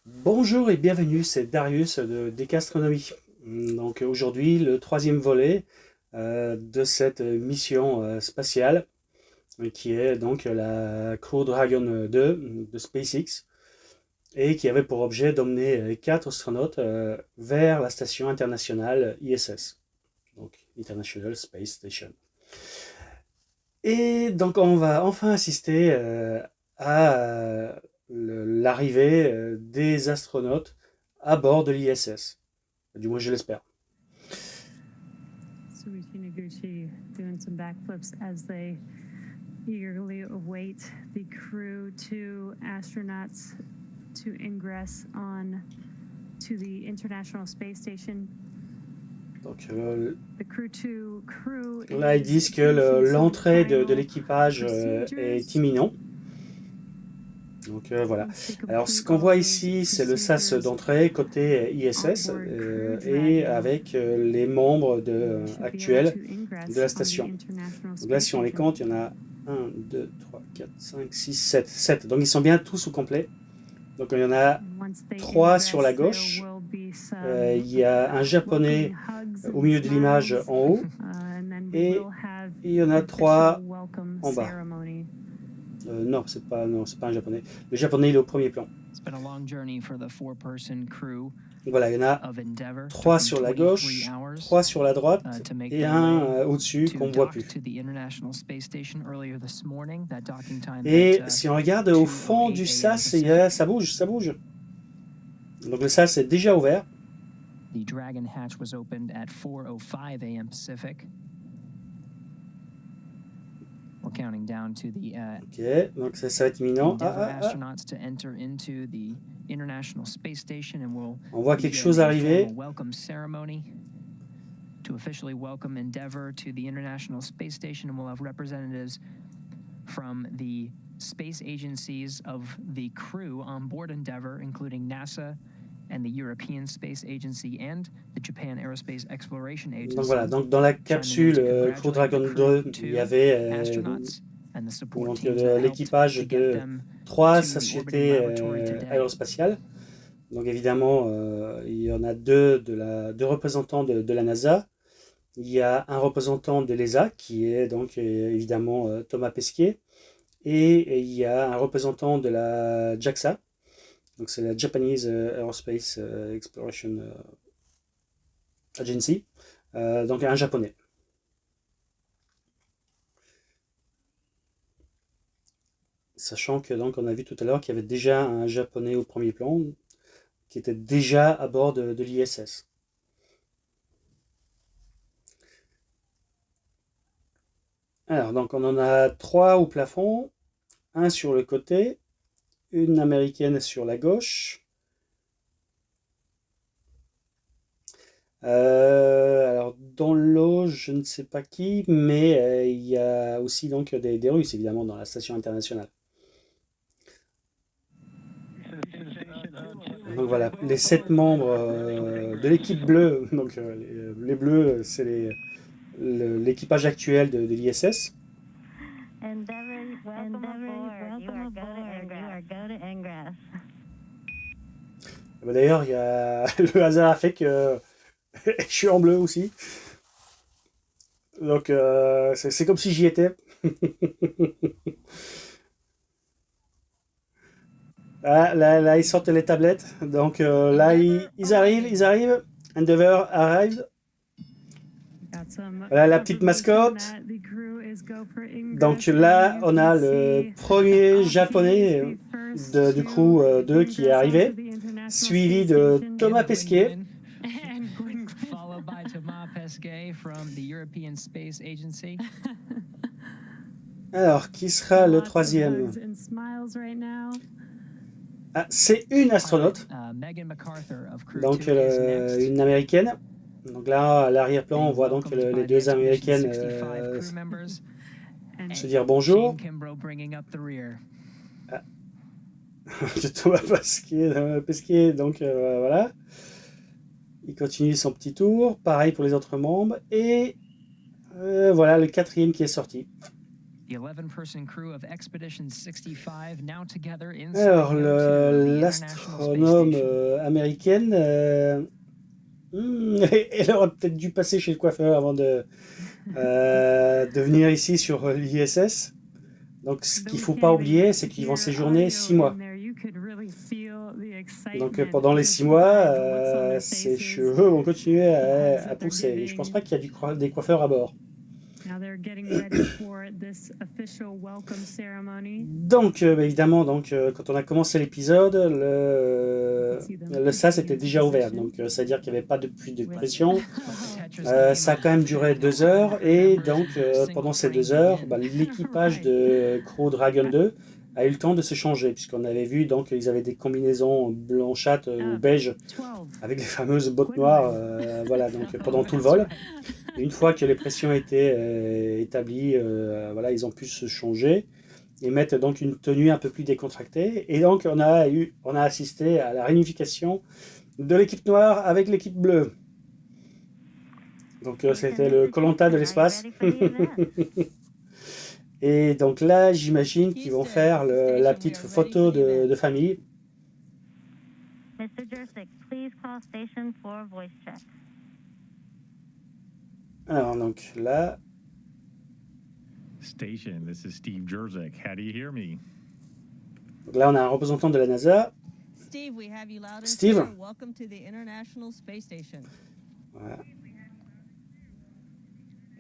Bonjour et bienvenue, c'est Darius de Décastronomie. Donc aujourd'hui, le troisième volet de cette mission spatiale qui est donc la Crew Dragon 2 de SpaceX et qui avait pour objet d'emmener quatre astronautes vers la station internationale ISS, donc International Space Station. Et donc on va enfin assister à l'arrivée des astronautes à bord de l'ISS. Du moins, je l'espère. Suichi Noguchi doing some backflips as they eagerly await the crew two astronauts to ingress on to the International Space Station. Donc The crew là, ils disent que l'entrée de l'équipage est imminente. Donc voilà. Alors ce qu'on voit ici, c'est le sas d'entrée côté ISS et avec les membres actuels de la station. Donc là, si on les compte, il y en a 1, 2, 3, 4, 5, 6, 7. 7. Donc ils sont bien tous au complet. Donc il y en a 3 sur la gauche. Il y a un japonais au milieu de l'image en haut. Et il y en a 3 en bas. Non, c'est pas un japonais. Le japonais, il est au premier plan. Voilà, il y en a 3 sur la gauche, 3 sur la droite et un au-dessus qu'on ne voit plus. Et si on regarde au fond du sas, ça bouge, ça bouge. Donc le sas est déjà ouvert. The Dragon hatch was opened at 4:05 a.m. Pacific. We're counting down to the Ok, donc ça va être imminent. astronauts to enter into the International Space Station and we'll On voit quelque chose arriver. Welcome ceremony to officially welcome Endeavour to the International Space Station, and we'll have representatives from the space agencies of the crew on board Endeavour, including NASA and the European Space Agency and the Japan Aerospace Exploration Agency. Donc voilà, donc dans la capsule Crew Dragon 2, il y avait l'équipage de 3 sociétés aérospatiales. Donc évidemment, il y en a deux représentants de la NASA. Il y a un représentant de l'ESA qui est donc évidemment Thomas Pesquet. Et il y a un représentant de la JAXA. Donc c'est la Japanese Aerospace Exploration Agency. Donc un japonais. Sachant que donc on a vu tout à l'heure qu'il y avait déjà un japonais au premier plan qui était déjà à bord de l'ISS. Alors donc on en a 3 au plafond, un sur le côté, une américaine sur la gauche. Alors dans l'eau, je ne sais pas qui, mais il y a aussi donc des Russes évidemment dans la station internationale. Donc voilà, les 7 membres de l'équipe bleue, donc les bleus, c'est l'équipage actuel de l'ISS. D'ailleurs, il y a le hasard a fait que je suis en bleu aussi. Donc c'est comme si j'y étais. Là, ils sortent les tablettes. Donc là, ils arrivent. Endeavour arrive. Voilà la petite mascotte. Donc là, on a le premier japonais du crew 2 qui est arrivé, suivi de Thomas Pesquet. Alors, qui sera le troisième? Ah, c'est une astronaute, donc une américaine. Donc là, à l'arrière-plan, on voit donc les 2 américaines se dire bonjour. Ah. Thomas Pesquet, donc voilà. Il continue son petit tour. Pareil pour les autres membres. Et voilà le 4e qui est sorti. The 11-person crew of Expedition 65 now together inside Alors, the International Space l'astronome Station. américaine, elle aurait peut-être dû passer chez le coiffeur avant de venir ici sur l'ISS. Donc, ce qu'il ne faut pas oublier, c'est qu'ils vont séjourner 6 mois. Donc, pendant les 6 mois, ses cheveux vont continuer à pousser. Et je ne pense pas qu'il y a des coiffeurs à bord. Donc, évidemment, quand on a commencé l'épisode, le sas était déjà ouvert. Donc, ça veut dire qu'il n'y avait pas de puits de pression. Ça a quand même duré 2 heures. Et donc, pendant ces 2 heures, l'équipage de Crew Dragon 2 a eu le temps de se changer. Puisqu'on avait vu, donc, ils avaient des combinaisons blanchates ou beige avec les fameuses bottes noires. Voilà, donc, pendant tout le vol. Et une fois que les pressions étaient établies, voilà, ils ont pu se changer et mettre donc une tenue un peu plus décontractée. Et donc on a assisté à la réunification de l'équipe noire avec l'équipe bleue. Donc c'était le Koh-Lanta de l'espace. Et donc là, j'imagine qu'ils vont faire la petite photo de famille. Alors donc là. Station, this is Steve Jurczyk. How do you hear me? Donc là, on a un représentant de la NASA. Steve, we have you loud and Steve. clear. Welcome to the International Space Station. Voilà.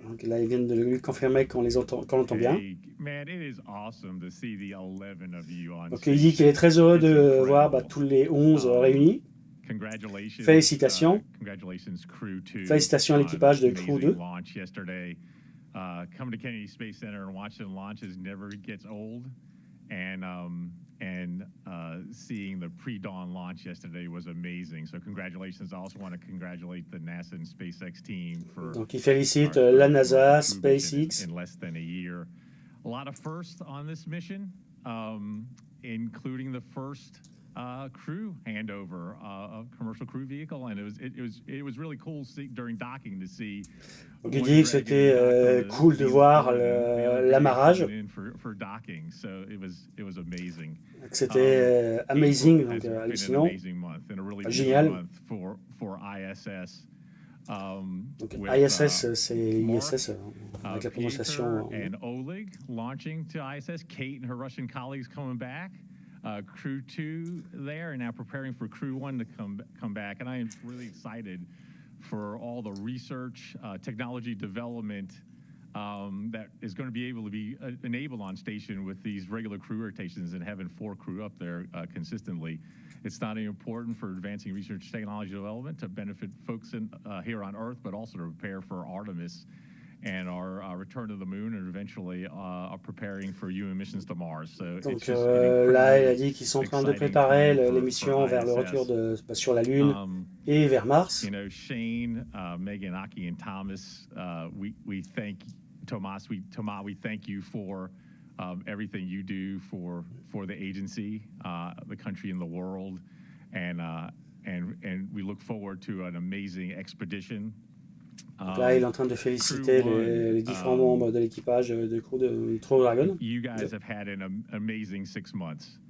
Donc là, ils viennent de lui confirmer qu'on l'entend bien. Hey, man, it is awesome to see the 11 of you on Donc il dit qu'il est très heureux de voir tous les 11 réunis. Congratulations. Félicitations. Congratulations, Crew 2. Félicitations à l'équipage de Crew 2. Launch yesterday. Coming to Kennedy Space Center and watching launches never gets old. And seeing the pre-dawn launch yesterday was amazing. So congratulations. I also want to congratulate the NASA and SpaceX team for. Donc il félicite la NASA, SpaceX. In less than a year. A lot of firsts on this mission, including the first crew handover of commercial crew vehicle, and it was really cool during docking to see. Donc il dit que c'était cool de voir l'amarrage. For docking, so it was amazing. C'était amazing, donc hallucinant, génial. For ISS. Donc ISS, c'est ISS avec la prononciation. And Oleg launching to ISS. Kate and her Russian colleagues coming back. Crew 2 there, and now preparing for Crew 1 to come back. And I am really excited for all the research, technology development that is going to be able to be enabled on station with these regular crew rotations and having 4 crew up there consistently. It's not only important for advancing research technology development to benefit folks here on Earth, but also to prepare for Artemis and our return to the moon, and eventually preparing for human missions to Mars. So donc là, il a dit qu'ils sont en train de préparer l'émission vers le retour sur la Lune et vers Mars. You know, Shane, Megan, Aki, and Thomas, we thank Tomas. We thank you for everything you do for the agency, the country, and the world, and we look forward to an amazing expedition. Donc là, il est en train de féliciter les différents membres de l'équipage de Crew Dragon. You guys have had an amazing 6 months.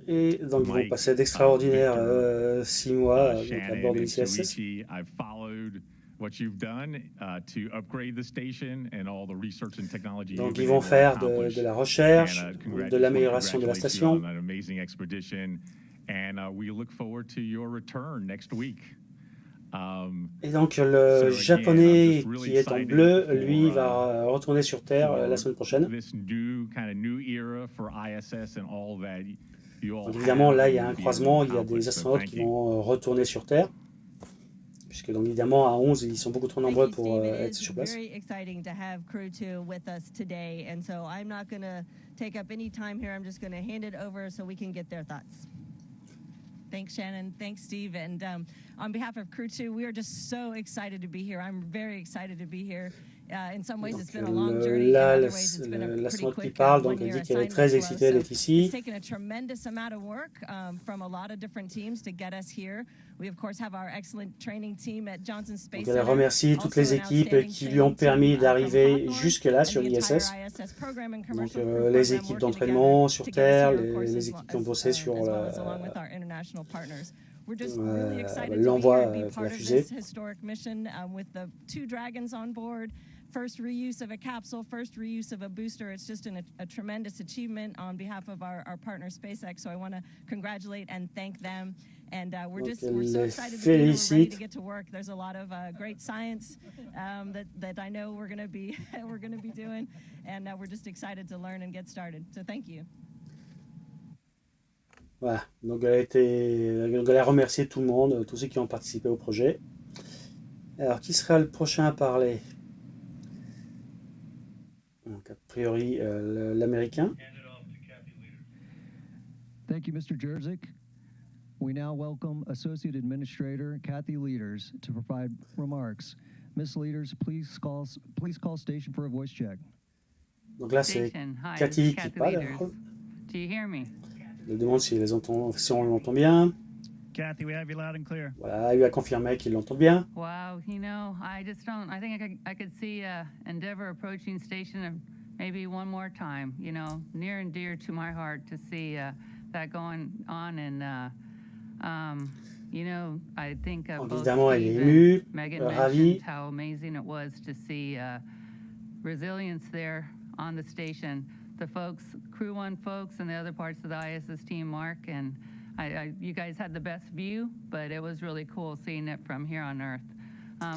Et donc, ils vont passer d'extraordinaires 6 mois à bord de l'ISS. I've followed what you've done to upgrade the station and all the research and technology. Donc, ils vont faire de la recherche, de l'amélioration de la station. An amazing expedition, and we look forward to your return next week. Et donc le japonais qui est en bleu, lui, va retourner sur Terre la semaine prochaine. Donc évidemment, là, il y a un croisement, il y a des astronautes qui vont retourner sur Terre. Puisque donc évidemment, à 11, ils sont beaucoup trop nombreux pour être sur place. Thanks, Shannon. Thanks, Steve. And on behalf of Crew 2, we are just so excited to be here. I'm very excited to be here. In some ways, it's Donc been a long journey. In là, other ways, it's been a pretty l'astronaute qui quick parle, donc elle one-year dit qu'elle est assignment très flow. excitée d'être It's ici. taken a tremendous amount of work from a lot of different teams to get us here. We, of course, have our excellent training team at Johnson Space Donc elle Center. remercie toutes les Also an équipes outstanding qui lui ont training team permis from d'arriver Hawthorne jusque-là and sur the entire l'ISS. ISS program and Donc commercial crew les program équipes working d'entraînement sur together to get us Terre, here, of course, les as équipes qui ont well bossé sur as along with our international partners. We're just really excited to be l'envoi here and be de part la of fusée. this historic mission with the 2 Dragons on board. First reuse of a capsule, first reuse of a booster. It's just a tremendous achievement on behalf of our partner SpaceX. So I want to congratulate and thank them. And we're Donc so elle excited to be here. We're ready to félicite. get to work. There's a lot of great science that I know we're going to be doing, and we're just excited to learn and get started. So thank you. Voilà, donc elle a remercié tout le monde, tous ceux qui ont participé au projet. Alors, qui sera le prochain à parler? Donc, a priori, l'américain. Thank you, Mr. Jerzyk. We now welcome Associate Administrator Kathy Leaders to provide remarks. Miss Leaders, please call station for a voice check. Donc là, c'est Station. Hi, Cathy this is qui parle. Leaders. Do you hear me? Je demande si on l'entend bien. Kathy, we have you loud and clear. Voilà, il lui a confirmé qu'il l'entend bien. Wow, you know, I just don't. I think I could see Endeavour approaching station maybe one more time. You know, near and dear to my heart to see that going on, and you know, I think both Évidemment, elle est Steve émue, and Megan ravie. mentioned how amazing it was to see resilience there on the station. The folks, Crew One folks, and the other parts of the ISS team, Mark, and you guys had the best view, but it was really cool seeing it from here on Earth.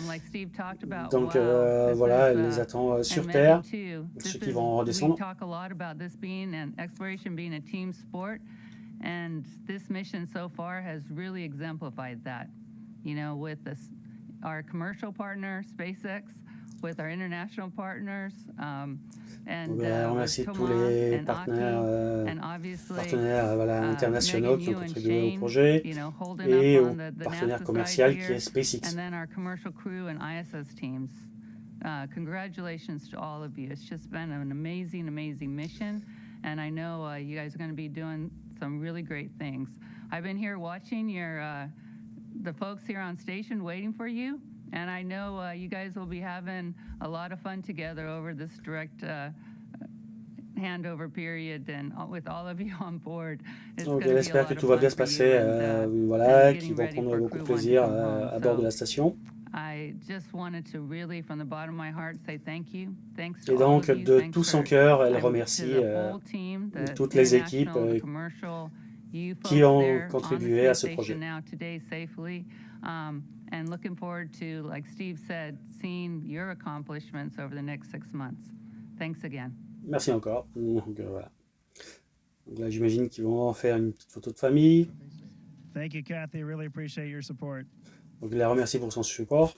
Like Steve talked about, Donc wow, voilà, elle les attend sur and Terre. Megan too. Ceux This qui is, vont we redescendre. talk a lot about this being an exploration being a team sport, and this mission so far has really exemplified that. You know, with our commercial partner SpaceX, with our international partners, and On with remercie tous Thomas les and partenaires, Aki, and obviously voilà, internationaux Megan, qui ont you and contribué au Shane, projet you know, holding et up au on the partenaire NASA commercial side qui here, est SpaceX. and then our commercial crew and ISS teams. Congratulations to all of you. It's just been an amazing, amazing mission, and I know you guys are going to be doing some really great things. I've been here watching the folks here on station waiting for you, and I know you guys will be having a lot of fun together over this direct handover period, and with all of you on board. Donc elle espère que tout va bien se passer, voilà, qu'ils vont prendre beaucoup de plaisir à bord de la station. I just wanted to really, from the bottom of my heart, say thank you. Thanks to Et all donc of you. de Thanks tout son for- cœur, elle to remercie the whole team, the toutes les équipes international, the commercial, you qui folks ont there on the contribué à space ce projet. station now today safely, and looking forward to, like Steve said, seeing your accomplishments over the next 6 months. Thanks again. Merci encore. Donc voilà. Donc là, j'imagine qu'ils vont faire une petite photo de famille. Thank you, Kathy. Really appreciate your support. Donc il la remercie pour son support.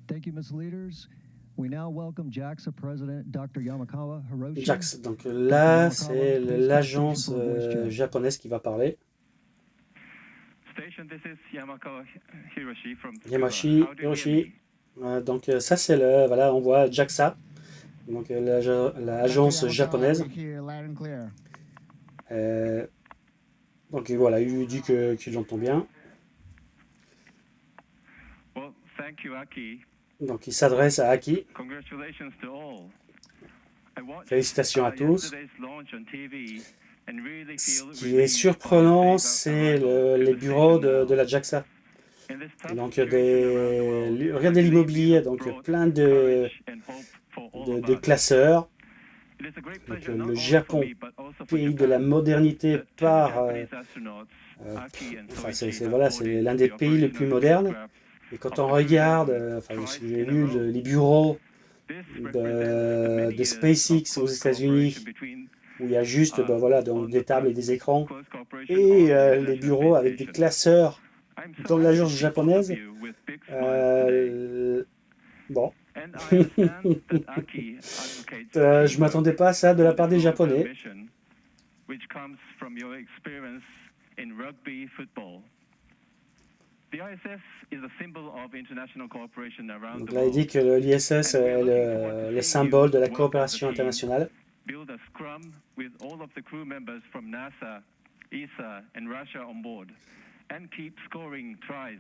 Thank you, Miss Leaders. We now welcome JAXA President Dr. Yamakawa Hiroshi. JAXA. Donc là, c'est l'agence japonaise qui va parler. Station, this is Yamakawa Hiroshi from Yamashi How do you hear Hiroshi. me? Donc ça, c'est voilà, on voit JAXA. Donc l'agence japonaise. Donc voilà, il lui dit qu'il l'entend bien. Well, thank you, Aki. Donc il s'adresse à Aki. Congratulations to all. I watched, Félicitations à tous. yesterday's launch on TV and really Ce feel qui relieved est surprenant, c'est les bureaux de la JAXA. In this tough Donc situation around the world, regardez l'immobilier, donc plein de classeurs. it is a great Donc pleasure not le only for Japon, me, but also for pays de la Japan, modernité that 10 par... Japanese astronauts, Aki and enfin, Soichi, c'est have voilà, c'est boarded l'un des the pays les plus operational modernes. spacecraft. Et quand on regarde, enfin, j'ai vu les bureaux This represents many de years SpaceX of aux close États-Unis, cooperation between où il y a juste voilà, donc, des tables et des écrans, close cooperation et on the les International bureaux Space avec des Station. classeurs I'm so dans happy l'agence to see japonaise. all of you with big smiles today. Bon, And I understand that Aki advocates je m'attendais pas à ça de la part des Japonais. mission, which comes from your experience in rugby football. The ISS is a symbol of international cooperation around Donc the là, il dit world. que l'ISS est le symbole de la coopération internationale. Build a scrum with all of the crew members from NASA, ESA, and Russia on board, and keep scoring tries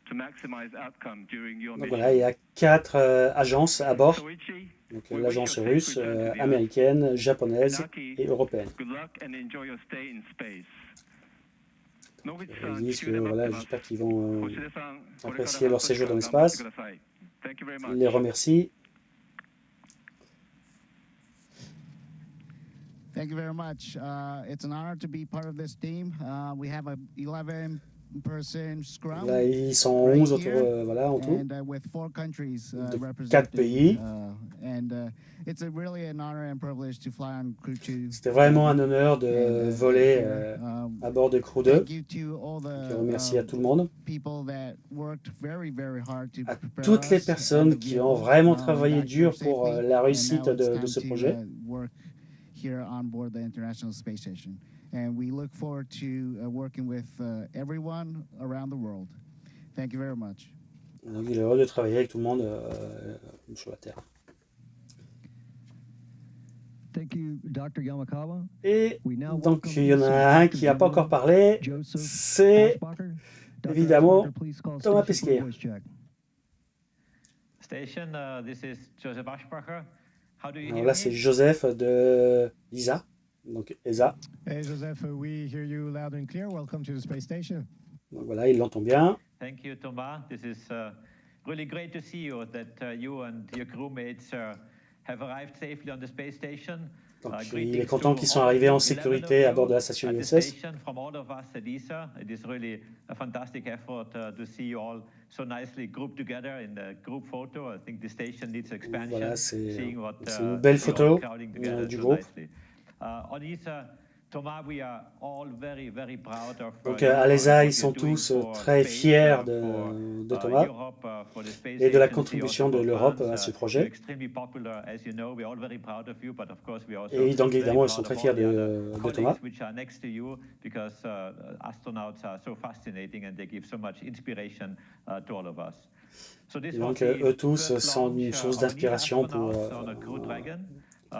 to maximize outcome during your Donc mission. voilà, il y a 4 agences à bord. Soichi, Donc we wish l'agence you a russe, safe return to the Earth. américaine, japonaise And Aki, et européenne. good luck and enjoy your stay in space. Ils disent que voilà, j'espère qu'ils vont Hoshide-san, apprécier leur séjour dans l'espace. Thank you very Il les much. remercie. Thank you very much. It's an honor to be part of this team. We have a 11-person scrum. Là, ils sont 11 autour, voilà, en tout. And with 4 countries De 4 represented. pays. It's really an honor and privilege to fly on Crew 2. C'était vraiment un honneur de voler à bord de Crew 2. Thank you to all Je remercie à tout le monde. people that worked very, very hard to À prepare toutes les us personnes and qui the ont vehicle, vraiment travaillé back dur here pour safely. la And réussite now it's de time ce to, projet. work here on board the International Space Station. And we look forward to working with everyone around the world. Thank you very much. Donc, il est heureux de travailler avec tout le monde sur la Terre. Thank you, Dr. Yamakawa. Et We now donc, welcome il y en a un qui n'a pas encore parlé, Joseph c'est Aschbacher. Dr. évidemment Aschbacher, please call Thomas station for Pesquet. voice check. Station, this is Joseph Aschbacher. How do you Alors hear là, me? c'est Joseph de ESA, donc ESA. Hey, Joseph, we hear you loud and clear. Welcome to the space station. Donc voilà, il l'entend bien. Thank you, Thomas. This is really great to see you, that you and your crewmates have arrived safely on the space station. Donc, il est content qu'ils sont arrivés en sécurité à bord de la station ISS. From all of us at ESA, it is really a fantastic effort to see you all so nicely grouped together in the group photo. I think the station needs expansion. Voilà, c'est seeing what, une belle you're all photo crowding together du so groupe. nicely. On ESA, Thomas, we are all very, very proud of Donc you à and l'ESA, what ils you're sont doing tous for très space, fiers for, de Thomas Europe, for the space et de la agency, contribution also de for l'Europe France. à ce You're projet. extremely popular, as you know. We're all very proud of you, but of course we also Et donc very évidemment, ils sont proud très of fiers all the other de colleagues Thomas. which are next to you, because astronauts are so fascinating and they give so much inspiration to all of us. So this Et was donc the eux tous first sont launch une source of an d'inspiration pour astronauts on a Crew Dragon.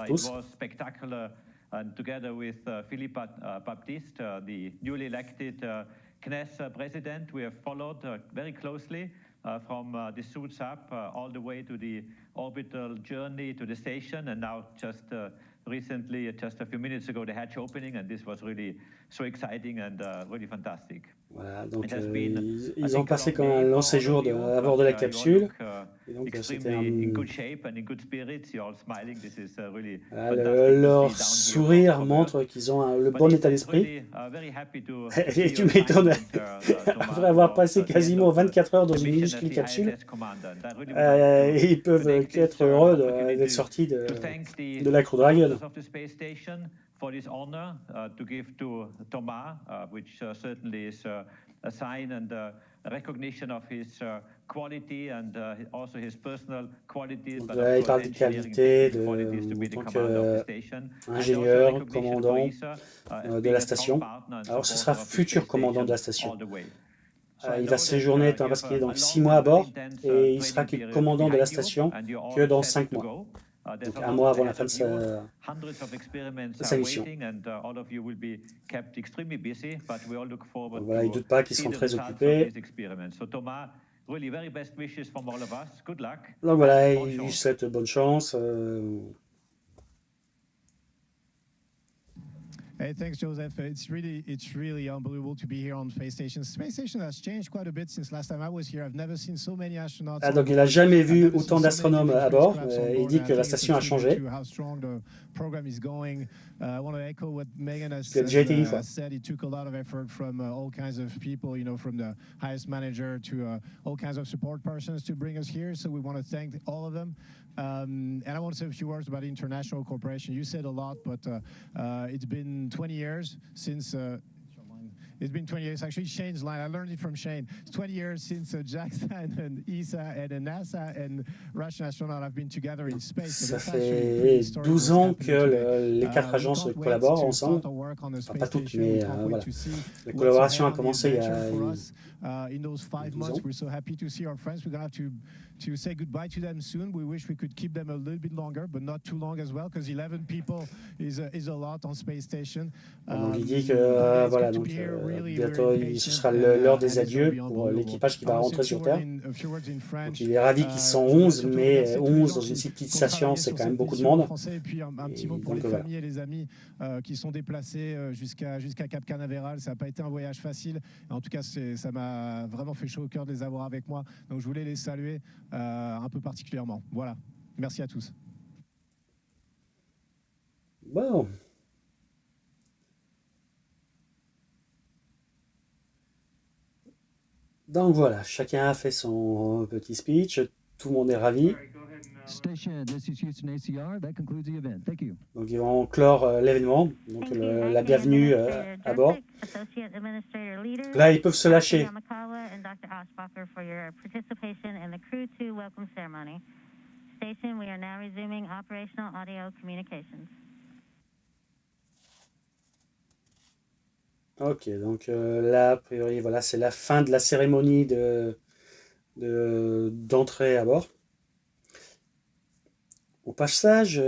tous. It was spectacular, and together with Philippe Baptiste, the newly elected CNES president, we have followed very closely from the suits up all the way to the orbital journey to the station, and now just recently, just a few minutes ago, the hatch opening, and this was really so exciting and really fantastic. Voilà, donc It has been, ils ont passé comme un long séjour à bord de la capsule. Et donc c'était in good shape and in good spirits. You're all smiling. This is really voilà, fantastic leur to see down here sourire from montre qu'ils ont le But bon it's état d'esprit. really, very happy to Et see tu your m'étonnes, assignment, Thomas, après avoir for passé the end quasiment of the 24 heures dans une mission as minuscule the capsule, ISS commander. And I really would like to ils peuvent take this qu'être heureux opportunity d'être sortis to thank the de la Crew Dragon. masters of the space station for this honor to give to Thomas, which certainly is a sign and a recognition of his quality and also his personal qualities, but Là, il of parle course des engineering qualités technical qualities to be en the tant commander of the station. And also qu'ingénieur, recognition for commandant ESA, as de being la a station. strong partner and Alors ce supporter sera of the futur space commandant de la station station. all the way. So I Il know va that, séjourner, you parce qu'il est have a donc long 6 mois à bord, and intense, et il sera training que period commandant de la behind you, station and you're all que dans set 5 to mois. go. There's Donc a un lot mois avant la ahead fin of de you. sa Hundreds of experiments sa are mission. waiting, and all of you will be kept extremely busy, but we all look forward Donc voilà, ils ne to doutent pas qu'ils see seront the très results of occupés. these experiments. So Thomas, really very best wishes from all of us. Good luck. Donc voilà, and il lui bonjour. souhaite bonne chance. Hey, thanks, Joseph. It's really unbelievable to be here on Space Station. Space Station has changed quite a bit since last time I was here. I've never seen so many astronauts. Ah, on donc il n'a board. jamais I've vu never autant seen so many d'astronomes different à bord. spacecrafts on Il board, dit and que I la think it's station a changé. tribute to how strong the program is going. I want to echo what Megan has Parce qu'il a déjà été 10 fois. said. It took a lot of effort from all kinds of people, from the highest manager to all kinds of support persons to bring us here. So we want to thank all of them. And I want to say a few words about international cooperation. You said a lot, but it's been 20 years since. It's been 20 years. Actually, Shane's line. I learned it from Shane. It's 20 years since JAXA and ESA and NASA and Russian astronaut have been together in space. So Ça that's actually pretty fait historic 12 what's ans happening que today. les 4 We agences can't wait collaborent to ensemble. start our work on the Enfin, space pas toutes, station. mais We can't wait voilà. to see La what's collaboration a ahead on the commencé il y a adventure for us. in those 5 months. We're so happy to see our friends. We're going to have to say goodbye to them soon. We wish we could keep them a little bit longer, but not too long as well, because 11 people is a lot on Space Station. Donc il dit que voilà, donc bientôt ce sera l'heure des adieux pour l'équipage qui va rentrer sur Terre. Donc il est ravi qu'ils sont 11, mais 11 dans une si petite station, c'est quand même beaucoup de monde. Et puis un petit mot pour les familles et les amis qui sont déplacés jusqu'à Cap Canaveral. Ça n'a pas été un voyage facile. En tout cas, ça m'a vraiment fait chaud au cœur de les avoir avec moi. Donc je voulais les saluer un peu particulièrement. Voilà. Merci à tous. Bon. Donc voilà, chacun a fait son petit speech, tout le monde est ravi. Station, this is Houston ACR. That concludes the event. Thank you. Donc ils vont clore l'événement, donc la bienvenue à bord. Là, ils peuvent se lâcher. Station, we are now resuming operational audio communications. Ok, donc là, a priori, voilà, c'est la fin de la cérémonie d'entrée à bord. Au passage, vous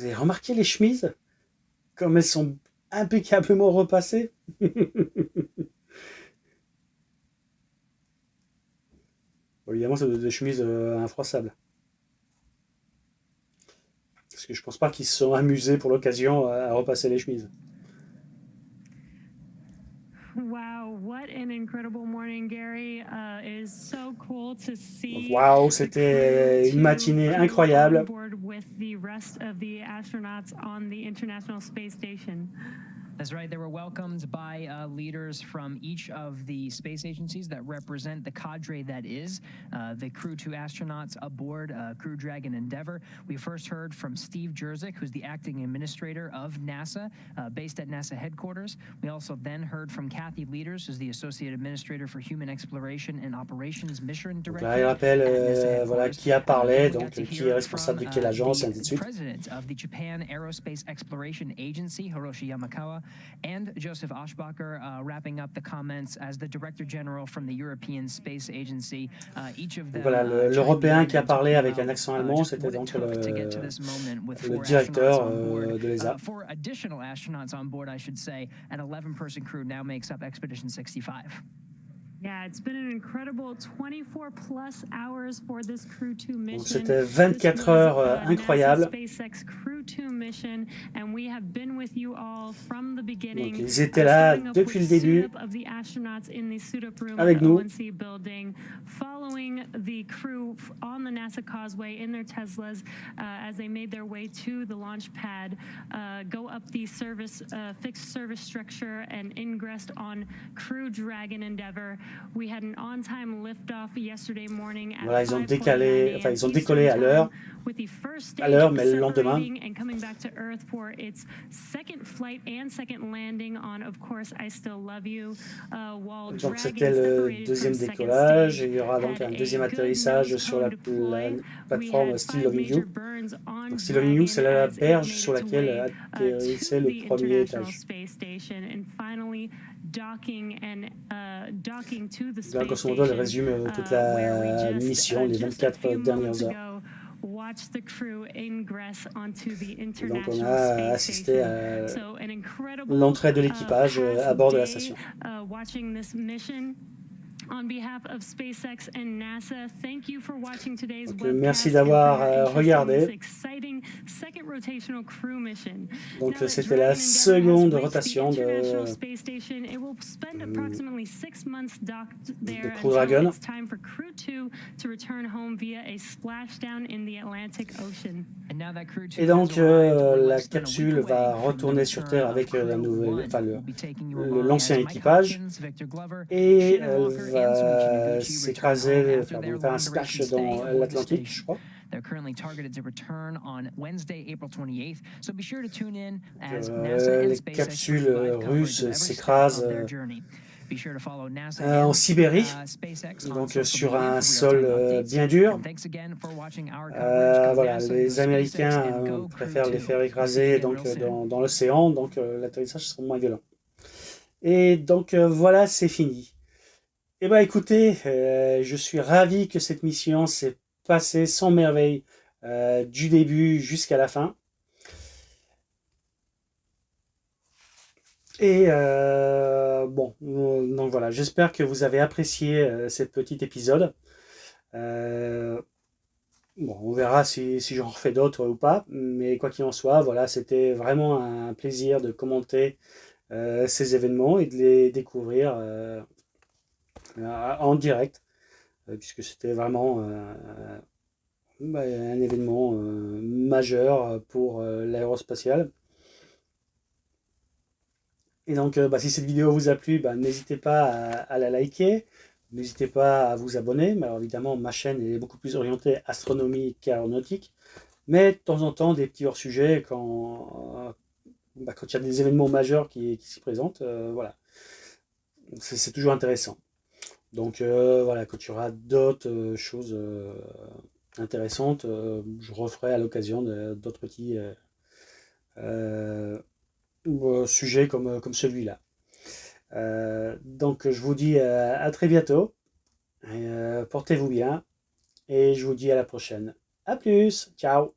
avez remarqué les chemises? Comme elles sont impeccablement repassées. Bon, évidemment, c'est des chemises infroissables. Parce que je pense pas qu'ils se sont amusés pour l'occasion à repasser les chemises. Wow, what an incredible morning, Gary. It is so cool to see. Waouh, c'était une matinée incroyable. With the rest of the astronauts on the International Space Station. That's right. They were welcomed by leaders from each of the space agencies that represent the cadre that is the Crew 2 astronauts aboard Crew Dragon Endeavour. We first heard from Steve Jerzik, who's the acting administrator of NASA, based at NASA headquarters. We also then heard from Kathy Leaders, who's the associate administrator for Human Exploration and Operations Mission Director. Là, il rappelle voilà, qui a parlé, donc qui est responsable de quelle agence, et ainsi de suite. President of the Japan Aerospace Exploration Agency, Hiroshi Yamakawa, and Joseph Aschbacher wrapping up the comments as the Director General from the European Space Agency. Each of them, voilà, l'Européen qui a parlé avec un accent allemand, c'était donc le directeur de l'ESA. Four additional astronauts on board, I should say, an 11-person crew now makes up Expedition 65. Yeah, it's been an incredible 24 plus hours for this Crew 2 mission. C'était 24 heures incroyables. SpaceX Crew 2 mission, and we have been with you all from the beginning. Donc ils étaient là depuis le début avec nous. Following the crew on the NASA Causeway in their Teslas as they made their way to the launch pad, go up the fixed service structure and ingressed on Crew Dragon Endeavour. We had an on-time liftoff yesterday morning at voilà, ils ont décollé à l'heure, mais le lendemain. And coming back to Earth for its second flight and second landing on, of course, I Still Love You. Donc c'était le deuxième décollage, et il y aura donc un deuxième atterrissage sur la plateforme Still Loving You. Donc Still Loving You, c'est la berge sur laquelle atterrissait le premier étage. Là, grosso modo, elle résume toute la mission, les 24 dernières heures. Et donc on a assisté à l'entrée de l'équipage à bord de la station. Donc, merci d'avoir regardé. Donc c'était la seconde rotation de Crew Dragon. Et donc la capsule va retourner sur Terre avec l'ancien équipage, et elle va s'écraser, faire un splash dans l'Atlantique, je crois. They're currently targeted to return on Wednesday, April 28th. So be sure to tune in as NASA and SpaceX capsules russes s'écrasent en Sibérie, donc sur un sol bien dur. Voilà, les Américains préfèrent les faire écraser donc, dans l'océan, donc l'atterrissage sera moins violent. Et donc voilà, c'est fini. Eh ben écoutez, je suis ravi que cette mission s'est passée sans merveille du début jusqu'à la fin. Et bon, donc voilà, j'espère que vous avez apprécié ce petit épisode. Bon, on verra si j'en refais d'autres ou pas, mais quoi qu'il en soit, voilà, c'était vraiment un plaisir de commenter ces événements et de les découvrir en direct, puisque c'était vraiment un événement majeur pour l'aérospatiale. Et donc, si cette vidéo vous a plu, n'hésitez pas à la liker, n'hésitez pas à vous abonner. Mais alors, évidemment, ma chaîne est beaucoup plus orientée astronomie qu'aéronautique. Mais de temps en temps, des petits hors-sujets quand il y a des événements majeurs qui s'y présentent. Voilà, c'est toujours intéressant. Donc voilà, quand il y aura d'autres choses intéressantes, je referai à l'occasion d'autres petits sujets comme celui-là. Donc je vous dis à très bientôt. Portez-vous bien et je vous dis à la prochaine. À plus, ciao.